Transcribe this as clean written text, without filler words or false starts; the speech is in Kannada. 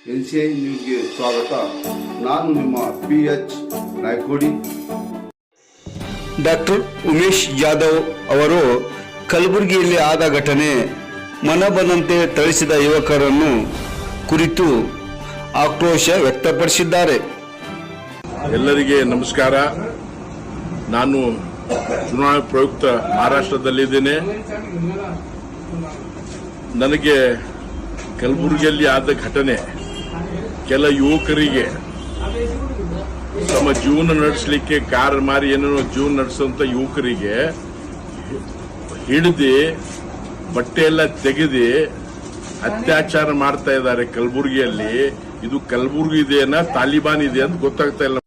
NCI ನ್ಯೂಸ್ಗೆ ಸ್ವಾಗತ. ನಾನು ನಿಮ್ಮ PH ನಾಯ್ಕೋಡಿ. ಡಾಕ್ಟರ್ ಉಮೇಶ್ ಜಾಧವ್ ಅವರು ಕಲಬುರಗಿಯಲ್ಲಿ ಆದ ಘಟನೆ ಮನಬಂದಂತೆ ಥಳಿಸಿದ ಯುವಕರನ್ನು ಕುರಿತು ಆಕ್ರೋಶ ವ್ಯಕ್ತಪಡಿಸಿದ್ದಾರೆ. ಎಲ್ಲರಿಗೆ ನಮಸ್ಕಾರ. ನಾನು ಚುನಾವಣಾ ಪ್ರಯುಕ್ತ ಮಹಾರಾಷ್ಟ್ರದಲ್ಲಿದ್ದೇನೆ. ನನಗೆ ಕಲಬುರಗಿಯಲ್ಲಿ ಆದ ಘಟನೆ ಕೆಲ ಯುವಕರಿಗೆ ತಮ್ಮ ಜೀವನ ನಡೆಸಲಿಕ್ಕೆ ಕಾರ್ ಮಾರಿ ಏನೇನೋ ಜೀವನ ನಡೆಸುವಂತ ಯುವಕರಿಗೆ ಹಿಡಿದು ಬಟ್ಟೆ ಎಲ್ಲ ತೆಗೆದು ಅತ್ಯಾಚಾರ ಮಾಡ್ತಾ ಇದ್ದಾರೆ ಕಲಬುರಗಿಯಲ್ಲಿ. ಇದು ಕಲಬುರಗಿ ಇದೆಯಾ ತಾಲಿಬಾನ್ ಇದೆ ಅಂತ ಗೊತ್ತಾಗ್ತಾ ಇಲ್ಲ